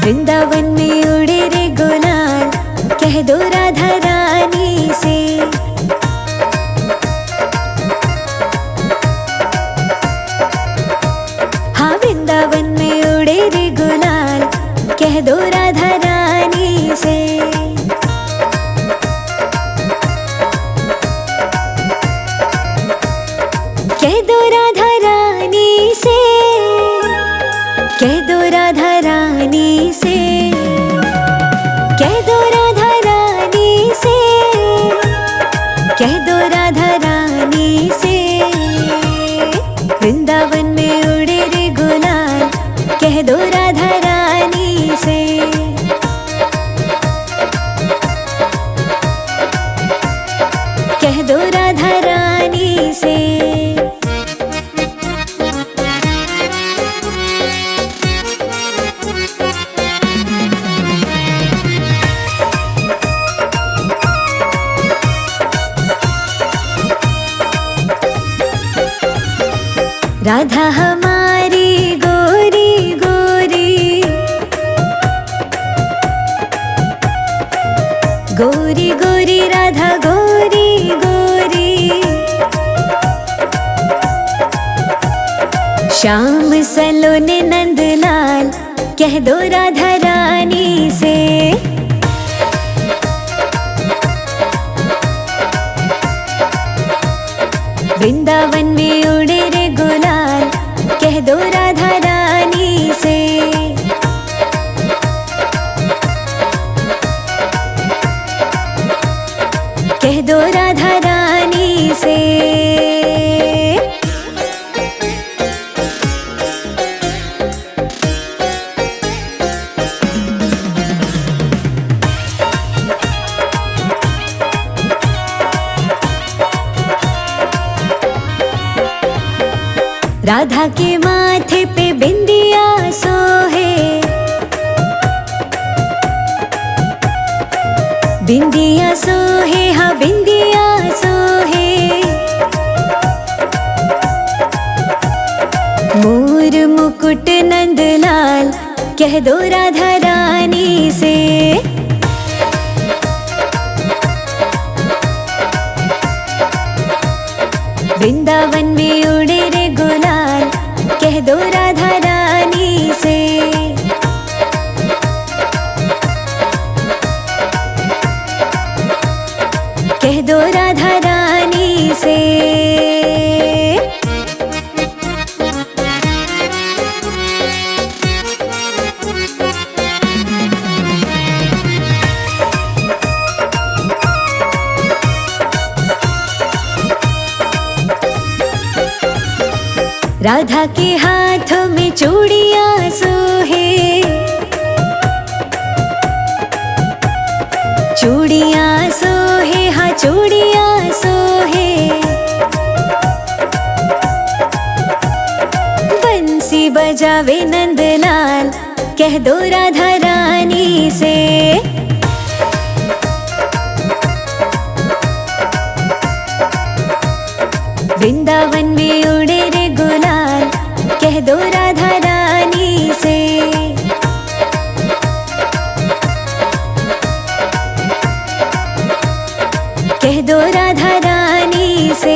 वृंदावन में उड़े रे गुलाल, कह दो राधा रानी से। हाँ वृंदावन में उड़े रे गुलाल, कह दो राधा रानी से। कह दो राधा रानी से, कह दो राधा रानी से, कह दो राधा रानी से, कह दो राधा रानी से। वृंदावन में उड़े रे गुलाल, कह दो राधा रानी से। कह दो राधा रानी से। राधा हमारी गोरी गोरी, गोरी गोरी राधा गोरी गोरी। श्याम सलोने नंदलाल, कह दो राधा रानी से। वृंदावन में उड़े रे गुलाल, कह दो राधा रानी से। कह दो राधा रानी से। राधा के माथे पे बिंदिया सोहे, बिंदिया सोहे, हाँ बिंदिया सोहे। मोर मुकुट नंदलाल, कह दो राधा रानी से। वृंदावन में उड़े रे गुलाल, कह दो राधा रानी से। कह दो राधा रानी से। राधा के हाथों में चूड़ियां सोहे, चूड़ियां सोहे, हाँ चूड़ियां सोहे। बंसी बजावे नंदलाल, कह दो राधा रानी से। वृंदावन में उड़े रे गुलाल, कह दो राधा रानी से। कह दो राधा रानी से।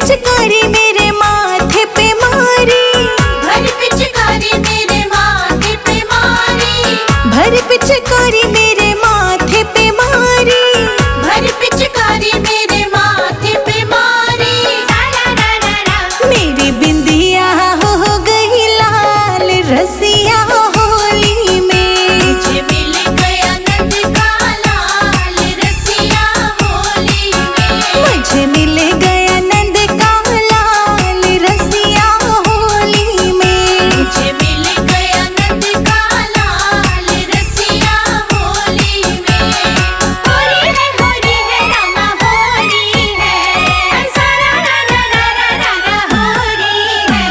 पिचकारी मेरे माथे पे मारी, भर पिचकारी मेरे माथे पे मारी, भर पिचकारी मेरे माथे पे मारी, भर पिचकारी मेरे माथे पे मारी। मेरी बिंदिया हो गई लाल रसिया होली में, मुझे मिल गया नंद का लाल रसिया होली में, मुझे मिल गया नंद का लाल रसिया होली में, मुझे मिल गया नंद का लाल रसिया होली में। होली है रामा होली है, सारा रा रा रा रा रा होली है।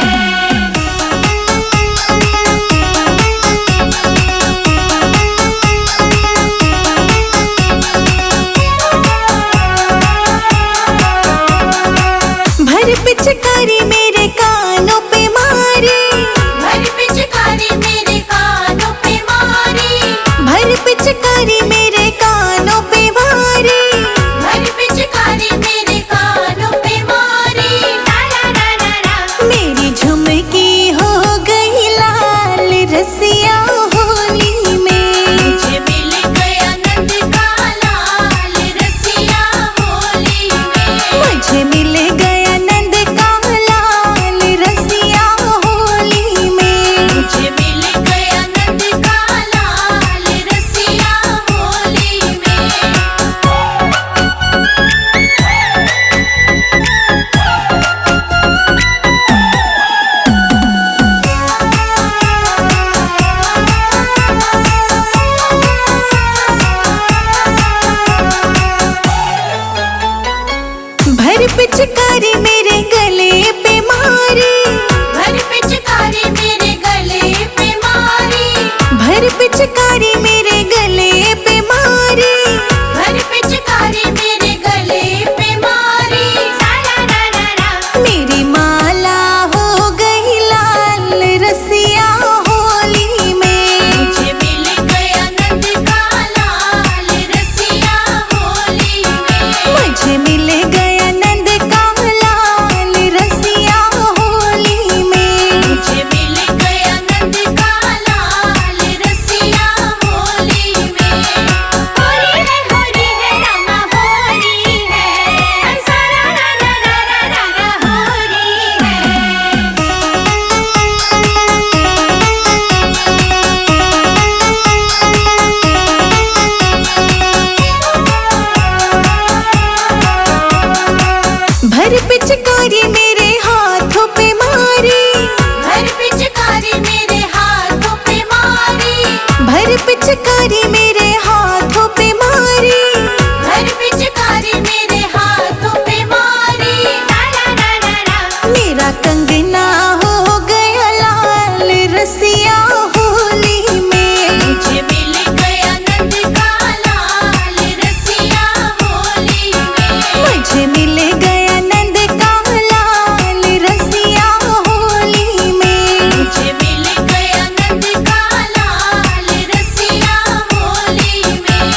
भर पिचकारी मेरे कानों पे मारी, भर पिचकारी मेरे कानों पे मारी, भर पिचकारी मेरे कानों पे मारी, भर पिचकारी मेरे कानों पे मारी। मेरी झुमकी हो गई लाल रसिया होली में, मुझे मिल गया नंद का लाल रसिया होली में, मुझे मिल गया नंद का लाल रसिया होली में, मुझे मिल गया नंद का लाल रसिया होली में। भर पिचकारी मेरे गले पे मारी, भर पिचकारी मेरे गले पे मारी, भर पिचकारी मेरे गले पे मारी, भर पिचकारी मेरे गले पे मारी। मेरी माला हो गई लाल रसिया होली में, मुझे मिल गया नंद का लाल रसिया होली में, मुझे मिल गया नंद का लाल रसिया होली में, मुझे मिल गया नंद का लाल रसिया होली में। होली है रामा होली है, सारा रा रा रा रा रा होली है। भर पिचकारी मेरे हाथों पे मारी, भर पिचकारी मेरे हाथों पे मारी, भर पिचकारी मेरे हाथों पे मारी, भर पिचकारी मेरे हाथों पे मारी। मेरा कंगना हो गया लाल रसिया होली में, मुझे मिल गया नंद का लाल रसिया होली में, मुझे मिल गया नंद का लाल रसिया होली में, मुझे मिल गया नंद का लाल रसिया होली में।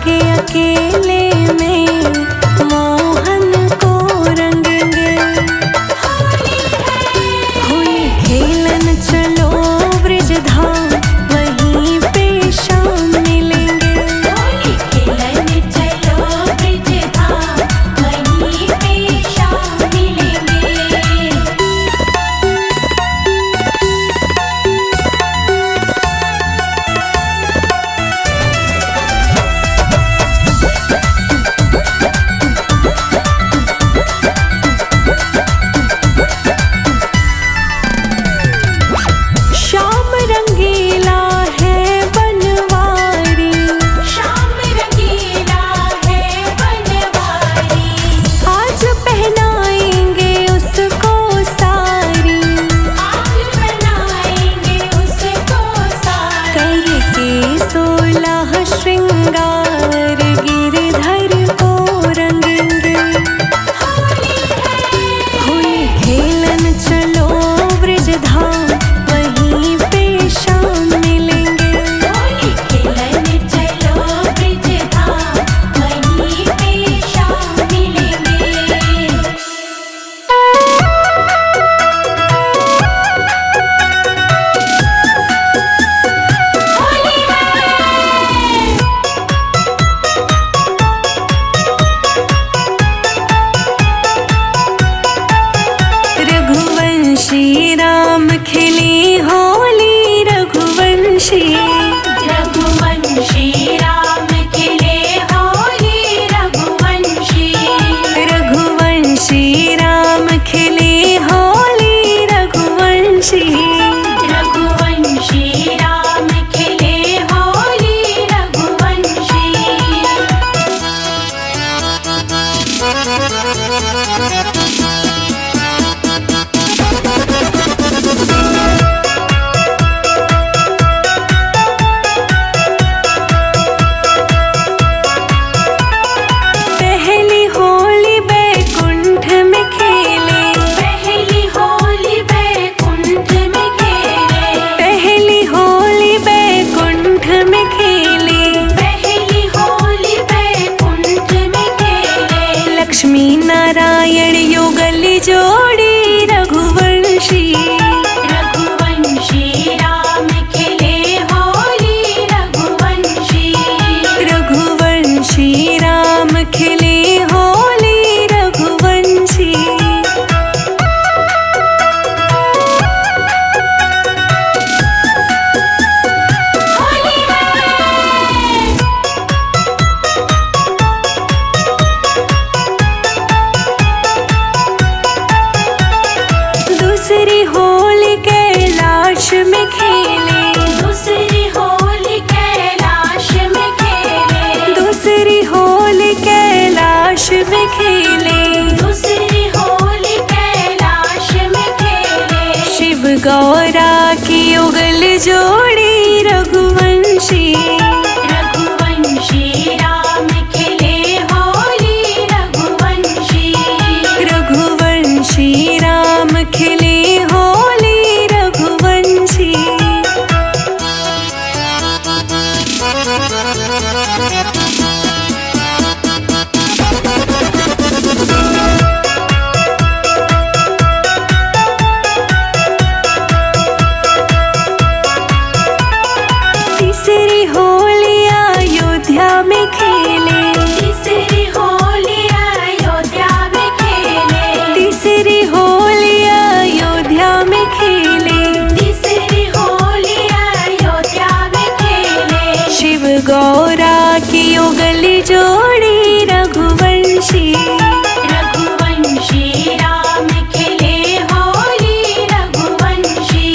के अकेले में मोहन को रंगेंगे। होली खेलन चलो ब्रजधाम, वहीं पे शाम मिलेंगे। होली खेलन चलो ब्रजधाम, वहीं पे शाम मिलेंगे। श्याम रंगीला है बनवारी, श्याम रंगीला है बनवारी। आज पहनाएंगे उसको सारी। आज बनाएंगे उसको सारी। करके 16 श्रृंगार गिरधर को रंगेंगे। होली खेलन चलो ब्रजधाम, वहीं पे शाम मिलेंगे। होली खेलन चलो ब्रजधाम, वहीं पे शाम मिलेंगे। होली है। रघुवंशी राम खिली होली, रघुवंशी रघुवंशी राम खिले होली, रघुवंशी। रघुवंशी राम खिली होली, रघुवंशी। रघुवंशी राम खिले होली, रघुवंशी। पहली होली बैकुंठ में खेले, पहली होली बैकुंठ में खेले। पहली होली बैकुंठ में खेले। पहली होली बैकुंठ में खेले। लक्ष्मी नारायण युगल जोड़ी, रघुवंशी। रघुवंशी राम खिले होली, रघुवंशी। रघुवंशी राम खिले होली, रघुवंशी। होली है। दूसरी होली कैलाश में खेले, दूसरी होली कैलाश में खेले। दूसरी होली कैलाश में खेले। दूसरी होली कैलाश में खेले। शिव गौरा की युगल जोड़ी, रघुवंशी। रघुवंशी राम खिले होली, रघुवंशी। रघुवंशी राम खिले होली, रघुवंशी। तीसरी होली अयोध्या में खेले, तीसरी होली अयोध्या में खेले। तीसरी होली अयोध्या में खेले। तीसरी होली अयोध्या में खेले। शिव गौरा की युगल जोड़ी, रघुवंशी। रघुवंशी राम खिले होली, रघुवंशी।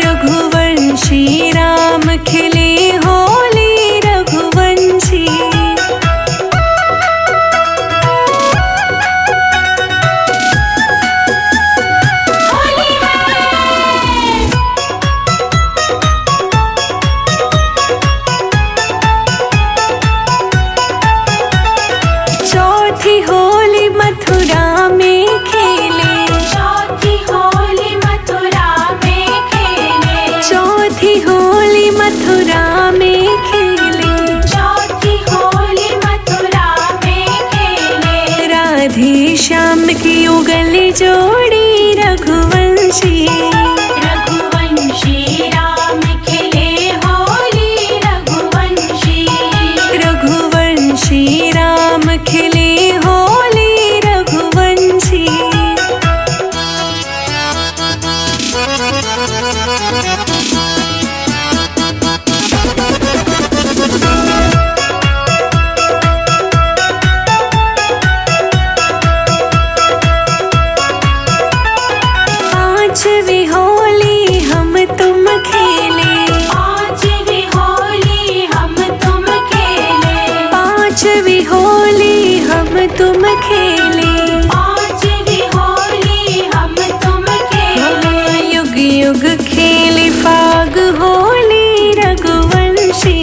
रघुवंशी राम खिले होली, रघुवंशी। होली है। चौथी होली मथुरा में खेले, चौथी होली मथुरा में खेले। चौथी होली मथुरा जोड़ी रघुवंशी। रघुवंशी राम खेले होली रघुवंशी। रघुवंशी राम खिले होली रघुवंशी। पांचवी होली हम तुम खेले। पांचवी होली हम तुम खेले। पांचवी होली हम तुम खेले। पांचवी होली हम तुम खेले। युग युग खेले फाग होली रघुवंशी।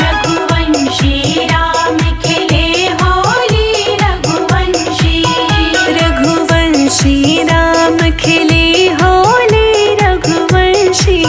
रघुवंशी राम खेले होली रघुवंशी। रघुवंशी राम खिले होली रघुवंशी।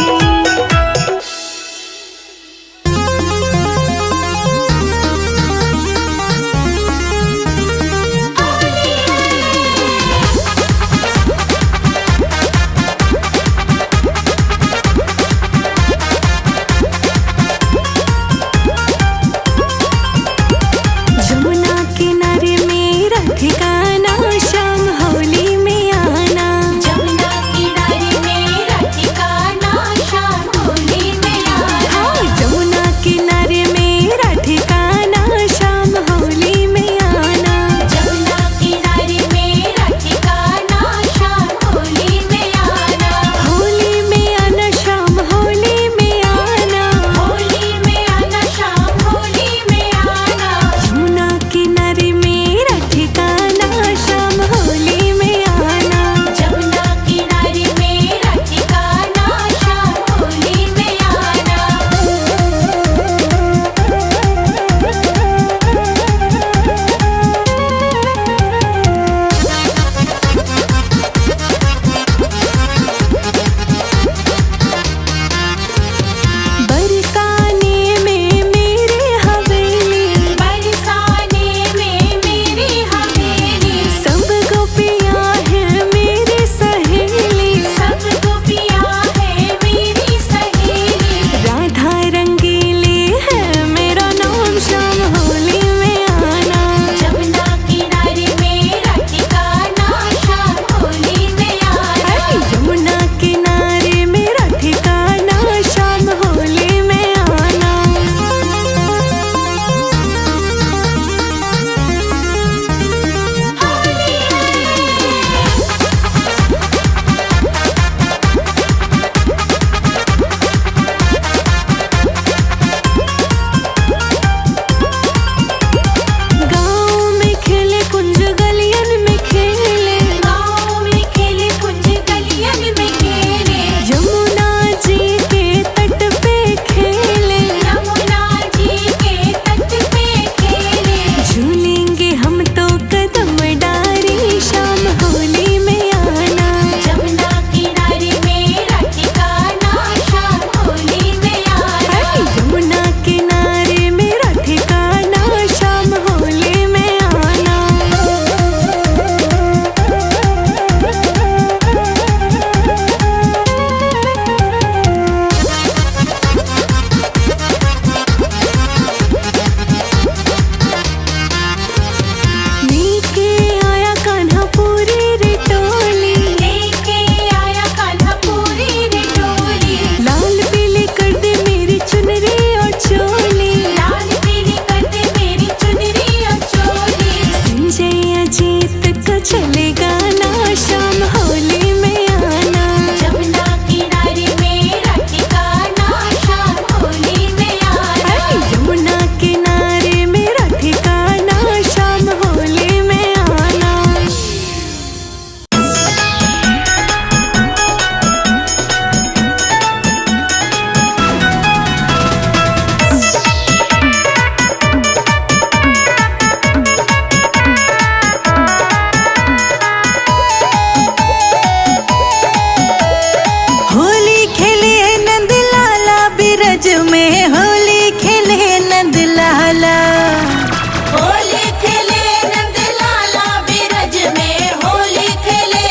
जमुना किनारे मेरा ठिकाना, शाम होली में आना। जमुना किनारे मेरा ठिकाना, शाम होली में आना। हाँ, जमुना किनारे मेरा ठिकाना, शाम होली में आना। जमुना किनारे मेरा ठिकाना, शाम होली में आना। होली में आना, शाम होली में आना। होली में आना, शाम होली में आना। जमुना किनारे मेरा ठिकाना, शाम होली में आना। जमुना किनारे मेरा ठिकाना, शाम होली में आना। बरसाने में मेरे हवेली। बरसाने में मेरी हवेली। सब गोपियाँ हैं मेरी सहेली। सब गोपियाँ है मेरी सहेली। राधा रंगीली है मेरा नाम, शाम होली में आना। जमुना किनारे मेरा ठिकाना, शाम होली में आना। यमुना किनारे मेरा ठिकाना, शाम होली में आना। गाँव में खेले कुंज गलियन में खेले। गाँव में खेले कुंज गलियन में खेले। यमुना जी के तट पे खेले। यमुना जी के तट पे खेले। झूलेंगे हम तो कदम डारी, शाम होली में आना। जमुना किनारे मेरा ठिकाना, शाम होली में आना। यमुना किनारे मेरा ठिकाना, शाम होली में आना। लेके आया कान्हा पूरी रे टोली। लेके आया कान्हा पूरी रे टोली। लाल पीली कर दे मेरी चुनरी और चोली। लाल पीली कर दे मेरी चुनरी और चोली। संजय अजीत का चलेगा ना, शाम होली में आना। जमुना किनारे मेरा ठिकाना, शाम होली में आना। यमुना किनारे मेरा ठिकाना, शाम होली में आना। होली खेले नंद लाला बिरज में, होली खेले नंद लाला। होली खेले नंद लाला बिरज में। होली खेले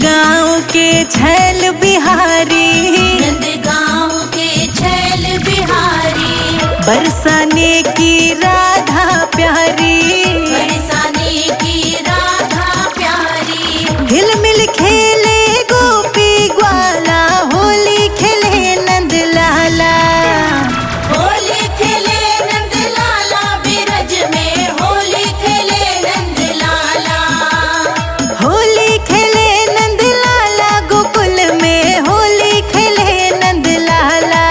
गांव के छैल बिहारी, नंदगांव के छैल बिहारी, बरसाने की राधा प्यारी, बरसाने की राधा प्यारी। हिल मिल खेले गोपी ग्वाला, होली खेले नंद लाला। होली खेले नंद लाला बिरज में, होली खेले नंद लाला। होली खेले नंद लाला गोकुल में, होली खेले नंद लाला।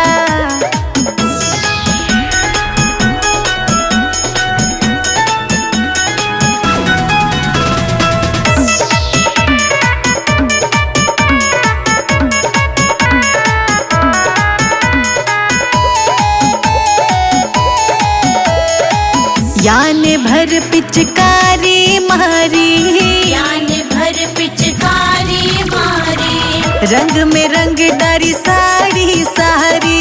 याने भर पिचकारी मारी, यान भर पिचकारी मारी, रंग में रंग डारी साड़ी सारी।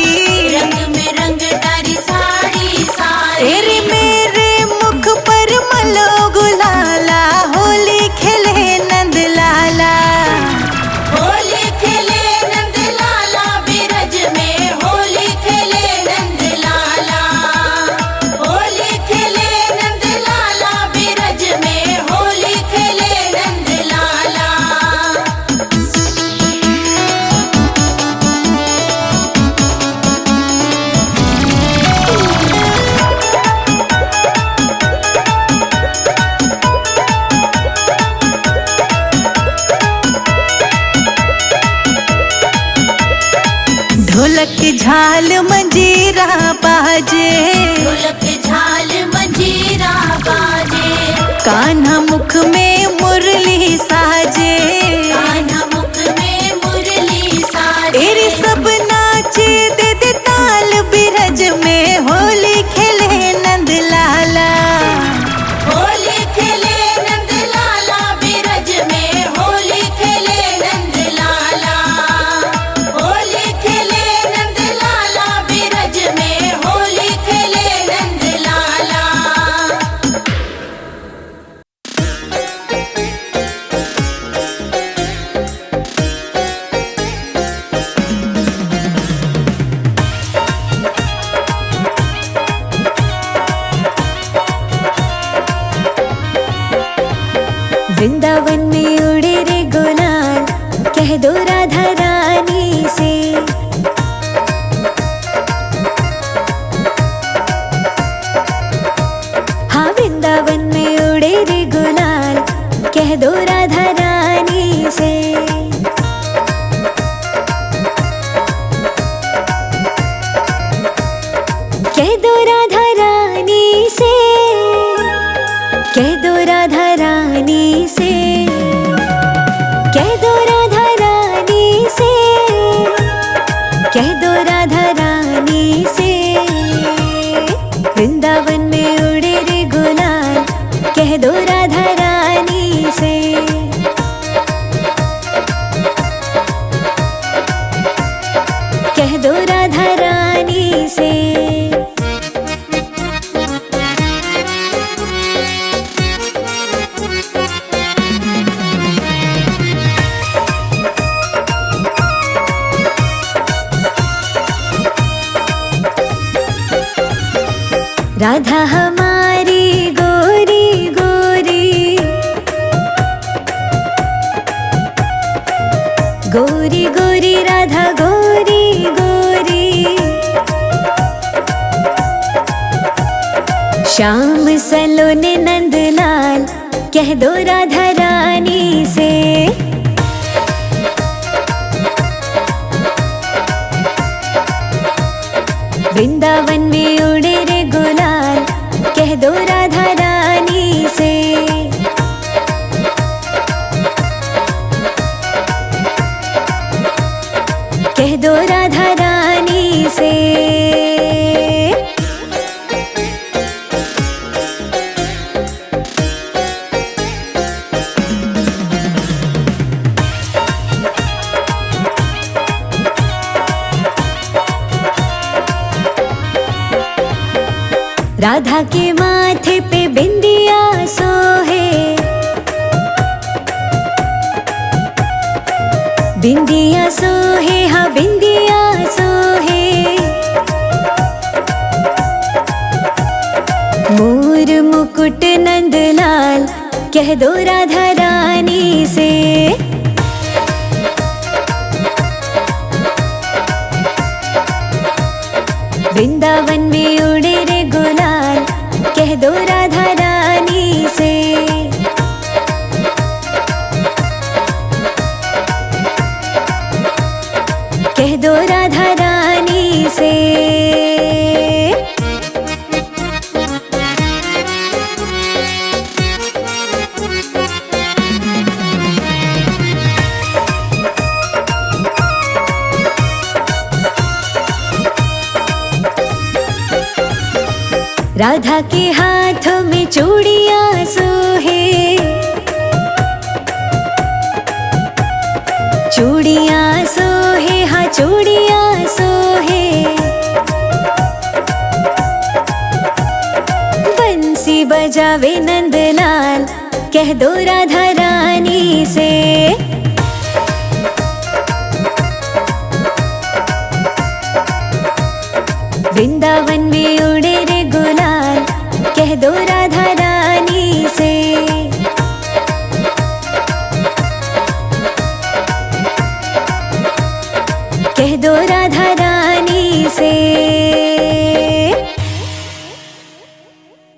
रंग में रंग डारी साड़ी सारी। तेरे मेरे मुख पर मलो गुलाला, होली खेले नंद लाला। होली खेले नंद लाला बिरज में, होली खेले नंद लाला। होली खेले नंद लाला बिरज में, होली खेले नंद लाला। ढोलक झाल मंजीरा बाजे, ढोलक झाल मंजीरा बाजे, कान्हा मुख में मुरली साजे। कान्हा मुख में मुरली साजे। तेरे सब नाचे दे दे ताल बिरज में, होली खेले नंद लाला। होली खेले नंद लाला बिरज में, होली खेले नंद लाला। होली खेले नंद लाला बिरज में, होली खेले नंद लाला। वृंदावन में उड़े रे गुलाल, कह दो राधा रानी से। हाँ वृंदावन में उड़े रे गुलाल, कह दो राधा रानी से। कह दो राधा रानी से, कह दो राधा रानी से, कह दो राधा रानी से, कह दो राधा रानी से। वृंदावन में उड़े रे गुलाल, कह दो राधा रानी से। कह दो राधा रानी से। राधा हमारी गोरी गोरी, गोरी गोरी राधा गोरी गोरी। श्याम सलोने नंदलाल, कह दो राधा रानी से। वृंदावन में उड़े रे गुलाल, कह दो राधा रानी से। कह दो राधा रानी से। राधा के माथे पे बिंदिया सोहे, बिंदिया सोहे हाँ बिंदिया सोहे, मोर मुकुट नंदलाल कह दो राधा रानी से। वृंदावन में उड़े रे गुलाल कह दो राधा रानी से। कह दो राधा रानी से। राधा के हाथों में चूड़ियां सोहे, चूड़ियां सोहे हाँ चूड़ियां सोहे, बंसी बजावे नंदलाल कह दो राधा रानी से। वृंदावन में